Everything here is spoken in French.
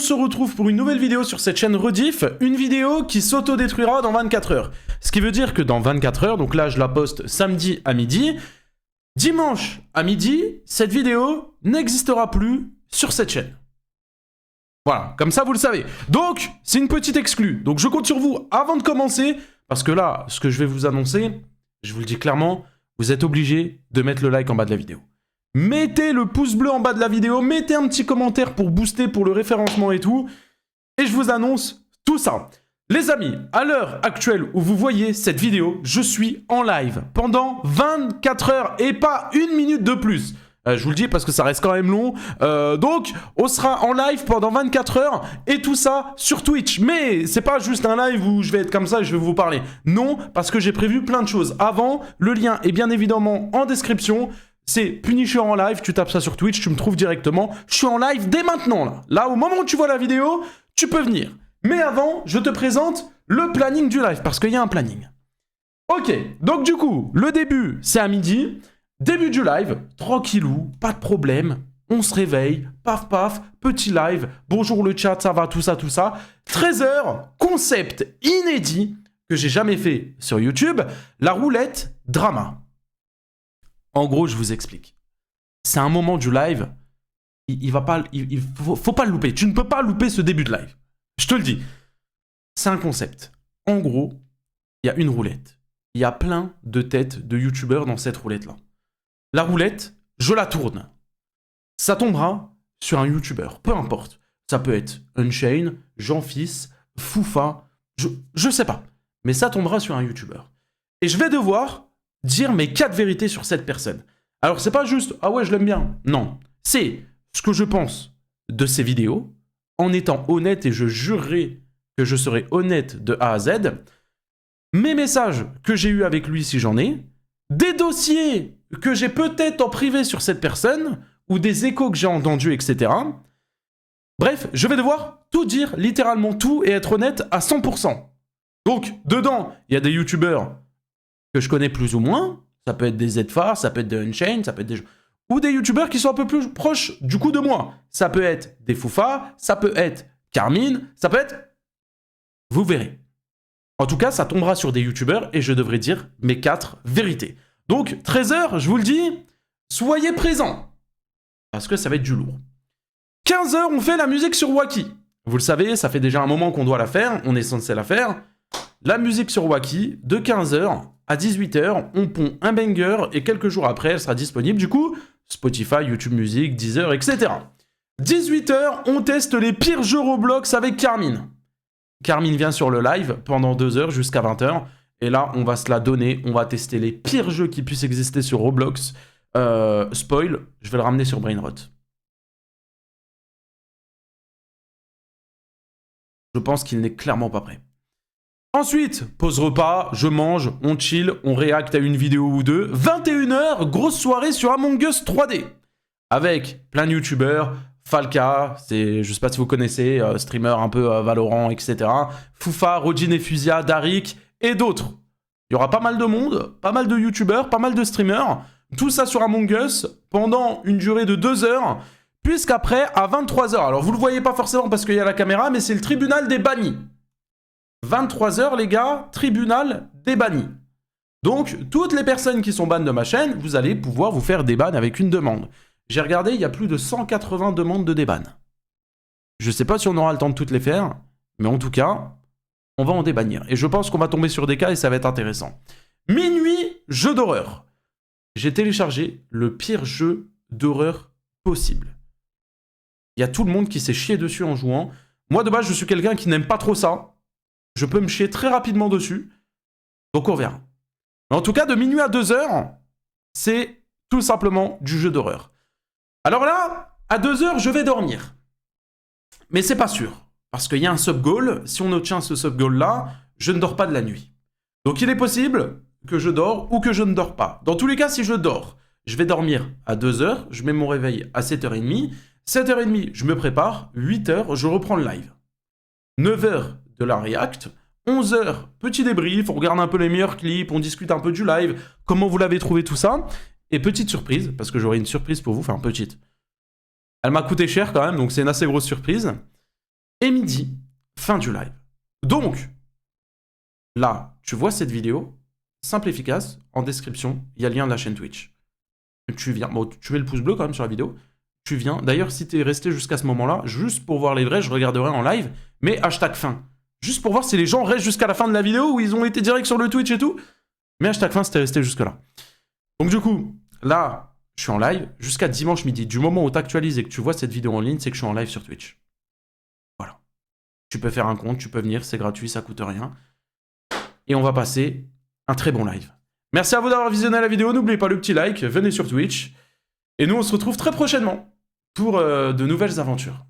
se retrouve pour une nouvelle vidéo sur cette chaîne Rediff, une vidéo qui s'autodétruira dans 24 heures. Ce qui veut dire que dans 24 heures, donc là je la poste samedi à midi, dimanche à midi, cette vidéo n'existera plus sur cette chaîne. Voilà, comme ça vous le savez. Donc, c'est une petite exclue. Donc je compte sur vous avant de commencer, parce que là, ce que je vais vous annoncer, je vous le dis clairement, vous êtes obligés de mettre le like en bas de la vidéo. Mettez le pouce bleu en bas de la vidéo, mettez un petit commentaire pour booster pour le référencement et tout. Et je vous annonce tout ça. Les amis, à l'heure actuelle où vous voyez cette vidéo, je suis en live pendant 24 heures et pas une minute de plus. Je vous le dis parce que ça reste quand même long. Donc, on sera en live pendant 24 heures et tout ça sur Twitch. Mais c'est pas juste un live où je vais être comme ça et je vais vous parler. Non, parce que j'ai prévu plein de choses. Avant, le lien est bien évidemment en description. C'est Punisher en live, tu tapes ça sur Twitch, tu me trouves directement. Je suis en live dès maintenant, là. Là, au moment où tu vois la vidéo, tu peux venir. Mais avant, je te présente le planning du live, parce qu'il y a un planning. Ok, donc du coup, le début, c'est à midi. Début du live, tranquillou, pas de problème. On se réveille, paf paf, petit live. Bonjour le chat, ça va, tout ça, tout ça. 13h, concept inédit que j'ai jamais fait sur YouTube, la roulette drama. En gros, je vous explique. C'est un moment du live, il faut pas le louper. Tu ne peux pas louper ce début de live. Je te le dis. C'est un concept. En gros, il y a une roulette. Il y a plein de têtes de youtubeurs dans cette roulette-là. La roulette, je la tourne. Ça tombera sur un youtubeur, peu importe. Ça peut être Unchained, Jean-Fils, Foufa, je sais pas. Mais ça tombera sur un youtubeur. Et je vais devoir dire mes 4 vérités sur cette personne. Alors, c'est pas juste « Ah ouais, je l'aime bien ». Non. C'est ce que je pense de ses vidéos, en étant honnête, et je jurerai que je serai honnête de A à Z, mes messages que j'ai eus avec lui si j'en ai, des dossiers que j'ai peut-être en privé sur cette personne, ou des échos que j'ai entendus, etc. Bref, je vais devoir tout dire, littéralement tout, et être honnête à 100%. Donc, dedans, il y a des youtubeurs que je connais plus ou moins, ça peut être des ZFA, ça peut être des Unchained, ça peut être des... ou des youtubeurs qui sont un peu plus proches du coup de moi. Ça peut être des Foufa, ça peut être Carmine, ça peut être... Vous verrez. En tout cas, ça tombera sur des youtubeurs et je devrais dire mes 4 vérités. Donc, 13h, je vous le dis, soyez présents. Parce que ça va être du lourd. 15h, on fait la musique sur Wacky. Vous le savez, ça fait déjà un moment qu'on doit la faire, on est censé la faire. La musique sur Wacky, de 15h à 18h, on pond un banger et quelques jours après, elle sera disponible. Du coup, Spotify, YouTube Music, Deezer, etc. 18h, on teste les pires jeux Roblox avec Carmine. Carmine vient sur le live pendant 2 heures jusqu'à 20h. Et là, on va se la donner. On va tester les pires jeux qui puissent exister sur Roblox. Spoil, je vais le ramener sur Brainrot. Je pense qu'il n'est clairement pas prêt. Ensuite, pause repas, je mange, on chill, on réacte à une vidéo ou deux. 21h, grosse soirée sur Among Us 3D. Avec plein de youtubeurs, Falca, je sais pas si vous connaissez, streamer un peu Valorant, etc. Foufa, Rodin et Fusia, Darik et d'autres. Il y aura pas mal de monde, pas mal de youtubeurs, pas mal de streamers. Tout ça sur Among Us pendant une durée de 2 heures. Puisqu'après, à 23h, alors vous le voyez pas forcément parce qu'il y a la caméra, mais c'est le tribunal des bannis. 23h, les gars, tribunal des bannis. Donc, toutes les personnes qui sont bannes de ma chaîne, vous allez pouvoir vous faire déban avec une demande. J'ai regardé, il y a plus de 180 demandes de déban. Je sais pas si on aura le temps de toutes les faire, mais en tout cas, on va en débannir. Et je pense qu'on va tomber sur des cas et ça va être intéressant. Minuit, jeu d'horreur. J'ai téléchargé le pire jeu d'horreur possible. Il y a tout le monde qui s'est chié dessus en jouant. Moi, de base, je suis quelqu'un qui n'aime pas trop ça. Je peux me chier très rapidement dessus. Donc, on verra. Mais en tout cas, de minuit à 2h, c'est tout simplement du jeu d'horreur. Alors là, à 2h, je vais dormir. Mais c'est pas sûr. Parce qu'il y a un sub-goal. Si on obtient ce sub-goal-là, je ne dors pas de la nuit. Donc, il est possible que je dors ou que je ne dors pas. Dans tous les cas, si je dors, je vais dormir à 2h. Je mets mon réveil à 7h30. 7h30, je me prépare. 8h, je reprends le live. 9h de la react. 11h, petit débrief, on regarde un peu les meilleurs clips, on discute un peu du live, comment vous l'avez trouvé tout ça. Et petite surprise, parce que j'aurai une surprise pour vous, enfin petite. Elle m'a coûté cher quand même, donc c'est une assez grosse surprise. et midi, fin du live. Donc, là, tu vois cette vidéo, simple et efficace, en description, il y a le lien de la chaîne Twitch. Tu viens, bon, tu mets le pouce bleu quand même sur la vidéo, tu viens, d'ailleurs si t'es resté jusqu'à ce moment-là, juste pour voir les vrais, je regarderai en live, mais hashtag fin. Juste pour voir si les gens restent jusqu'à la fin de la vidéo, où ils ont été direct sur le Twitch et tout, mais hashtag fin, c'était resté jusque là. Donc du coup, là, je suis en live jusqu'à dimanche midi. Du moment où tu actualises et que tu vois cette vidéo en ligne, c'est que je suis en live sur Twitch. Voilà. Tu peux faire un compte, tu peux venir, c'est gratuit, ça coûte rien. Et on va passer un très bon live. Merci à vous d'avoir visionné la vidéo, n'oubliez pas le petit like, venez sur Twitch. Et nous, on se retrouve très prochainement pour de nouvelles aventures.